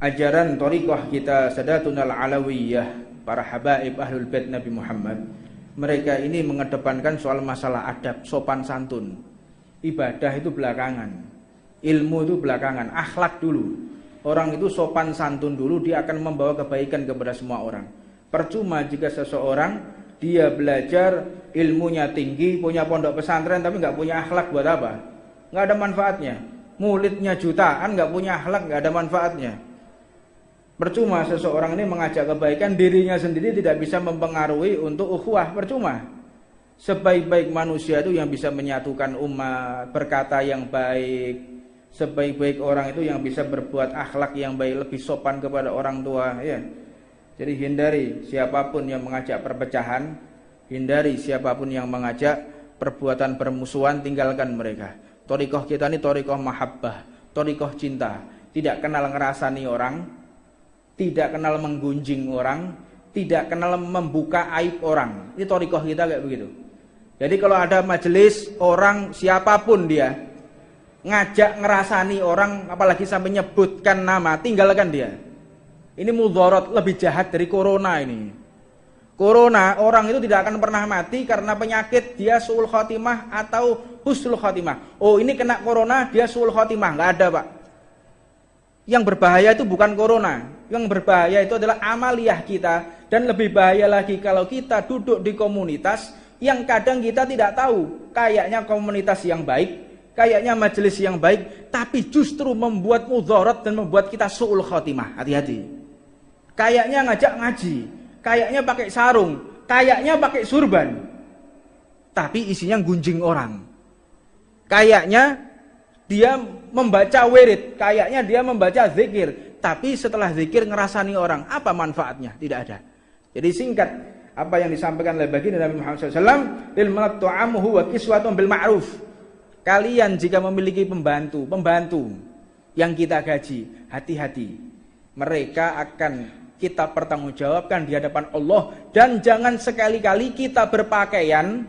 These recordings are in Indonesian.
ajaran thariqah kita Sadatunal Alawiyah, para habaib Ahlul Bait Nabi Muhammad, mereka ini mengedepankan soal masalah adab, sopan santun. Ibadah itu belakangan, ilmu itu belakangan, akhlak dulu. Orang itu sopan santun dulu, dia akan membawa kebaikan kepada semua orang. Percuma jika seseorang dia belajar, ilmunya tinggi, punya pondok pesantren tapi nggak punya akhlak, buat apa? Nggak ada manfaatnya. Muridnya jutaan, nggak punya akhlak, nggak ada manfaatnya. Percuma seseorang ini mengajak kebaikan, dirinya sendiri tidak bisa mempengaruhi untuk ukhuwah, percuma. Sebaik-baik manusia itu yang bisa menyatukan umat, berkata yang baik. Sebaik-baik orang itu yang bisa berbuat akhlak yang baik, lebih sopan kepada orang tua, ya. Jadi hindari siapapun yang mengajak perpecahan, hindari siapapun yang mengajak perbuatan permusuhan, tinggalkan mereka. Thariqah kita ini thariqah mahabbah, thariqah cinta, tidak kenal ngerasani orang, tidak kenal menggunjing orang, tidak kenal membuka aib orang. Ini thariqah kita kayak begitu. Jadi kalau ada majelis orang siapapun dia ngajak ngerasani orang, apalagi sampai nyebutkan nama, tinggalkan dia. Ini mudharat, lebih jahat dari corona ini. Corona, orang itu tidak akan pernah mati karena penyakit dia suul khotimah atau husnul khotimah. Oh, ini kena corona, dia suul khotimah. Nggak ada, Pak. Yang berbahaya itu bukan corona. Yang berbahaya itu adalah amaliyah kita. Dan lebih bahaya lagi kalau kita duduk di komunitas yang kadang kita tidak tahu. Kayaknya komunitas yang baik, kayaknya majelis yang baik, tapi justru membuat mudharat dan membuat kita suul khotimah. Hati-hati. Kayaknya ngajak ngaji, kayaknya pakai sarung, kayaknya pakai surban, tapi isinya gunjing orang. Kayaknya dia membaca wirid, kayaknya dia membaca zikir, tapi setelah zikir ngerasani orang. Apa manfaatnya? Tidak ada. Jadi singkat apa yang disampaikan oleh baginda Nabi Muhammad SAW, bil mat'amuhu wa kiswatun bil ma'ruf. Kalian jika memiliki pembantu yang kita gaji, hati-hati. Mereka akan kita pertanggungjawabkan di hadapan Allah, dan jangan sekali-kali kita berpakaian,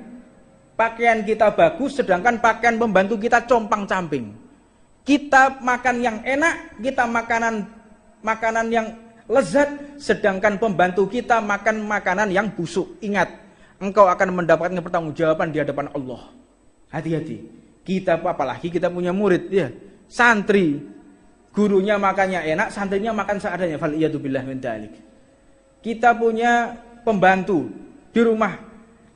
pakaian kita bagus sedangkan pakaian pembantu kita compang-camping. Kita makan yang enak, kita makanan yang lezat, sedangkan pembantu kita makan makanan yang busuk. Ingat, engkau akan mendapatkan pertanggungjawaban di hadapan Allah. Hati-hati. Kita, apalagi kita punya murid, ya, santri, gurunya makannya enak, santrinya makan seadanya. Faliyatubillah min dzalik. Kita punya pembantu di rumah,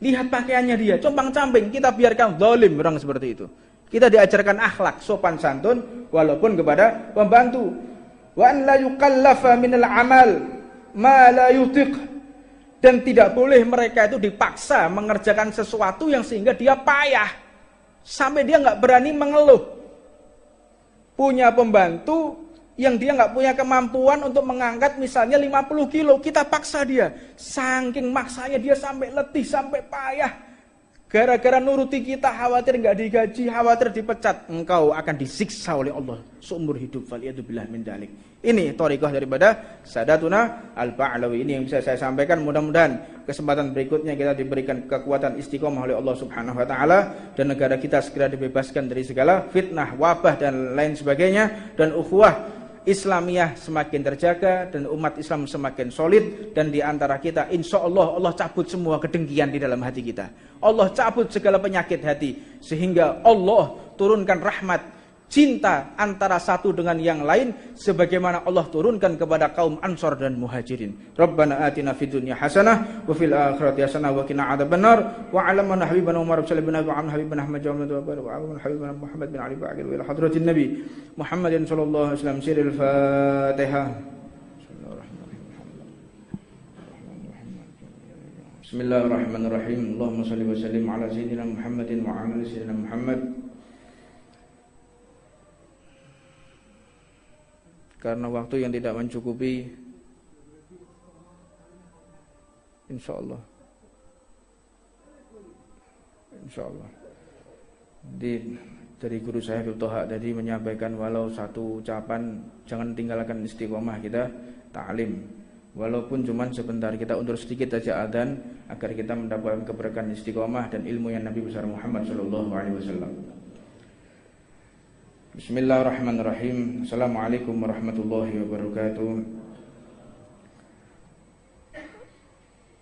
lihat pakaiannya dia compang-camping, kita biarkan zalim orang seperti itu. Kita diajarkan akhlak sopan santun walaupun kepada pembantu. Wa an la yuqallafa minal amal ma la yutiq. Dan tidak boleh mereka itu dipaksa mengerjakan sesuatu yang sehingga dia payah sampai dia nggak berani mengeluh. Punya pembantu yang dia nggak punya kemampuan untuk mengangkat misalnya 50 kilo, kita paksa dia. Saking maksanya dia sampai letih, sampai payah. Gara-gara nuruti kita, khawatir nggak digaji, khawatir dipecat, engkau akan disiksa oleh Allah seumur hidup. Faliyatubillah min dzalik. Ini thariqah daripada Sadatuna Al-Ba'lawi. Ini yang bisa saya sampaikan. Mudah-mudahan kesempatan berikutnya kita diberikan kekuatan istiqomah oleh Allah Subhanahu wa taala, dan negara kita segera dibebaskan dari segala fitnah, wabah dan lain sebagainya, dan ukhuwah Islamiyah semakin terjaga dan umat Islam semakin solid. Dan di antara kita insya Allah, Allah cabut semua kedengkian di dalam hati kita. Allah cabut segala penyakit hati, sehingga Allah turunkan rahmat, cinta antara satu dengan yang lain, sebagaimana Allah turunkan kepada kaum Ansor dan Muhajirin. Rabbana atina fid dunya hasanah wa fil akhirati hasanah wa qina adzabannar. Wa 'alamana habibana Umar sallallahu alaihi wa habibana Ahmad Jamal wa barik wa 'alamana habibana Muhammad bin Ali ba'il wa ila hadratin nabi Muhammadin sallallahu alaihi wasallam. Siril Fatihah. Bismillahirrahmanirrahim. Allahumma shalli wa sallim ala sayyidina Muhammadin wa ala ali sayyidina Muhammad. Karena waktu yang tidak mencukupi, insyaallah dari guru saya Habib Toha tadi menyampaikan, walau satu ucapan, jangan tinggalkan istiqomah kita ta'lim, walaupun cuma sebentar. Kita undur sedikit saja adzan agar kita mendapatkan keberkahan istiqomah dan ilmu yang Nabi besar Muhammad sallallahu alaihi wasallam. Bismillahirrahmanirrahim. Assalamualaikum warahmatullahi wabarakatuh.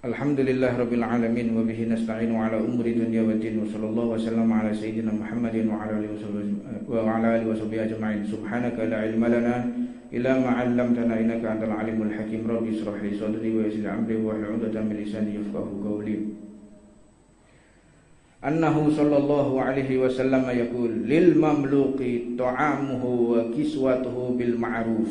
Alhamdulillah rabbil alamin wa bihi nasta'inu ala umuri dunya waddin wa sallallahu wa sallam ala sayyidina Muhammadin wa ala alihi wa sahbihi ajma'in. Subhanaka la ilma lana illa ma 'allamtana innaka antal alimul hakim. Rabbi ishrah li sadri wa yassir amri wa hlul 'uqdatam min lisani yafqahu qawli. Annahu sallallahu alaihi wasallam yaqul lil mamluki ta'amuhu wa kiswatuhu bil ma'ruf.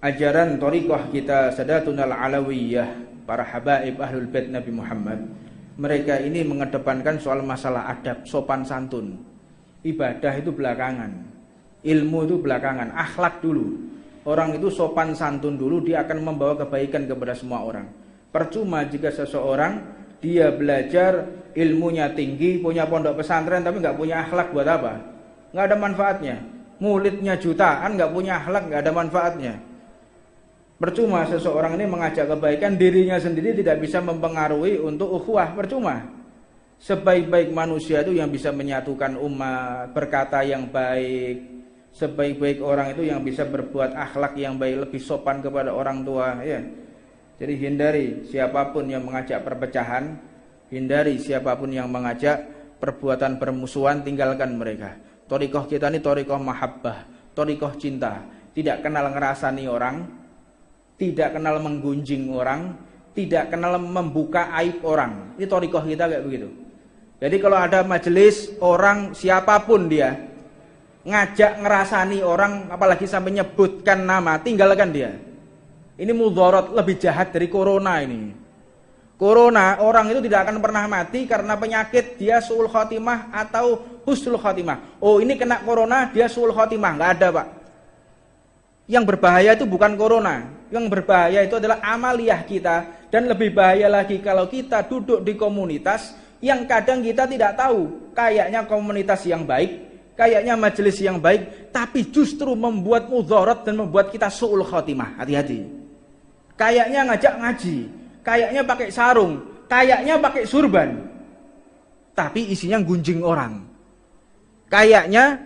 Ajaran thariqah kita Sadatunal Alawiyah, para habaib Ahlul Bait Nabi Muhammad, mereka ini mengedepankan soal masalah adab, sopan santun. Ibadah itu belakangan, ilmu itu belakangan, akhlak dulu. Orang itu sopan santun dulu, dia akan membawa kebaikan kepada semua orang. Percuma jika seseorang dia belajar, ilmunya tinggi, punya pondok pesantren tapi nggak punya akhlak, buat apa? Nggak ada manfaatnya. Muridnya jutaan nggak punya akhlak, nggak ada manfaatnya. Percuma seseorang ini mengajak kebaikan, dirinya sendiri tidak bisa mempengaruhi untuk ukhuwah, percuma. Sebaik-baik manusia itu yang bisa menyatukan umat, berkata yang baik. Sebaik-baik orang itu yang bisa berbuat akhlak yang baik, lebih sopan kepada orang tua, ya. Jadi hindari siapapun yang mengajak perpecahan, hindari siapapun yang mengajak perbuatan permusuhan, tinggalkan mereka. Thariqah kita ini thariqah mahabbah, thariqah cinta, tidak kenal ngerasani orang, tidak kenal menggunjing orang, tidak kenal membuka aib orang. Ini thariqah kita kayak begitu. Jadi kalau ada majelis orang siapapun dia ngajak ngerasani orang, apalagi sampai nyebutkan nama, tinggalkan dia. Ini mudharat lebih jahat dari corona ini. Corona, orang itu tidak akan pernah mati karena penyakit dia suul khotimah atau husnul khotimah. Oh, ini kena corona, dia suul khotimah. Nggak ada, Pak. Yang berbahaya itu bukan corona. Yang berbahaya itu adalah amaliyah kita. Dan lebih bahaya lagi kalau kita duduk di komunitas yang kadang kita tidak tahu. Kayaknya komunitas yang baik, kayaknya majelis yang baik, tapi justru membuat mudharat dan membuat kita suul khotimah. Hati-hati. Kayaknya ngajak ngaji, kayaknya pakai sarung, kayaknya pakai surban, tapi isinya gunjing orang. Kayaknya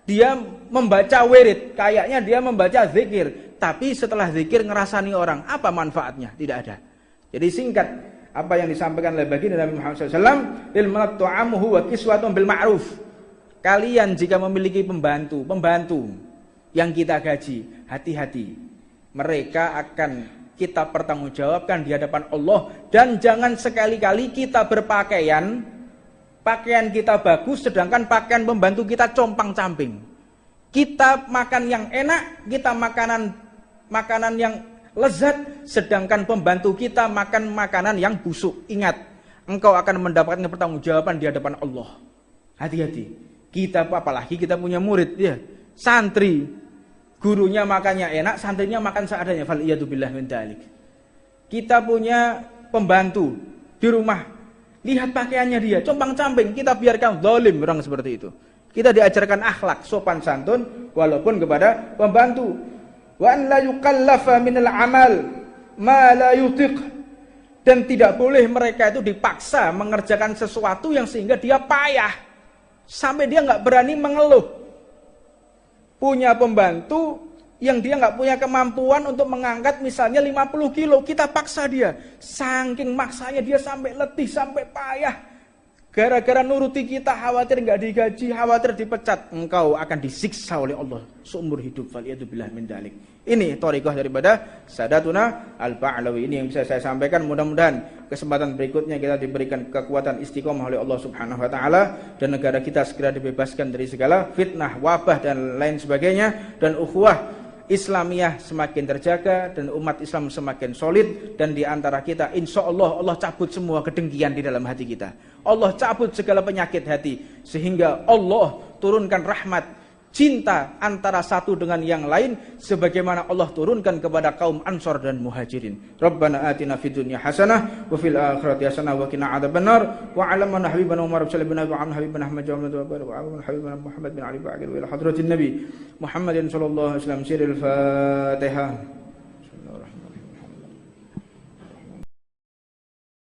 dia membaca wirid, kayaknya dia membaca zikir, tapi setelah zikir ngerasani orang. Apa manfaatnya? Tidak ada. Jadi singkat apa yang disampaikan oleh baginda Nabi Muhammad SAW, lil ta'amuhu wa kiswatun bil ma'ruf. Kalian jika memiliki pembantu yang kita gaji, hati-hati. Mereka akan kita pertanggungjawabkan di hadapan Allah, dan jangan sekali-kali kita berpakaian, pakaian kita bagus sedangkan pakaian pembantu kita compang-camping. Kita makan yang enak, kita makanan yang lezat, sedangkan pembantu kita makan makanan yang busuk. Ingat, engkau akan mendapatkan pertanggungjawaban di hadapan Allah. Hati-hati. Kita apalagi kita punya murid, ya, santri. Gurunya makannya enak, santrinya makan seadanya. Faliyatubillah min dzalik. Kita punya pembantu di rumah, lihat pakaiannya dia, compang-camping, kita biarkan zalim orang seperti itu. Kita diajarkan akhlak, sopan santun, walaupun kepada pembantu. Wa an la yuqallafa minal amal ma la yutiq. Dan tidak boleh mereka itu dipaksa mengerjakan sesuatu yang sehingga dia payah, sampai dia nggak berani mengeluh. Punya pembantu yang dia nggak punya kemampuan untuk mengangkat misalnya 50 kilo, kita paksa dia. Saking maksanya dia sampai letih, sampai payah. Gara-gara nuruti kita, khawatir nggak digaji, khawatir dipecat. Engkau akan disiksa oleh Allah seumur hidup. Faliyatubillah min dzalik. Ini thariqah daripada Sadatuna Al-Ba'lawi. Ini yang bisa saya sampaikan. Mudah-mudahan kesempatan berikutnya kita diberikan kekuatan istiqomah oleh Allah Subhanahu wa taala, dan negara kita segera dibebaskan dari segala fitnah, wabah dan lain sebagainya, dan ukhuwah Islamiyah semakin terjaga dan umat Islam semakin solid. Dan di antara kita insya Allah, Allah cabut semua kedengkian di dalam hati kita. Allah cabut segala penyakit hati, sehingga Allah turunkan rahmat, cinta antara satu dengan yang lain, sebagaimana Allah turunkan kepada kaum Ansor dan Muhajirin. Rabbana atina fid dunya hasanah wa fil akhirati hasanah wa qina adzabannar wa 'allamna habibana Umar bin Abi wa habibana Ahmad wa habibana Muhammad bin Ali ba'il wa ila hadratin nabi Muhammadin sallallahu alaihi wasallam sirril Fatihah.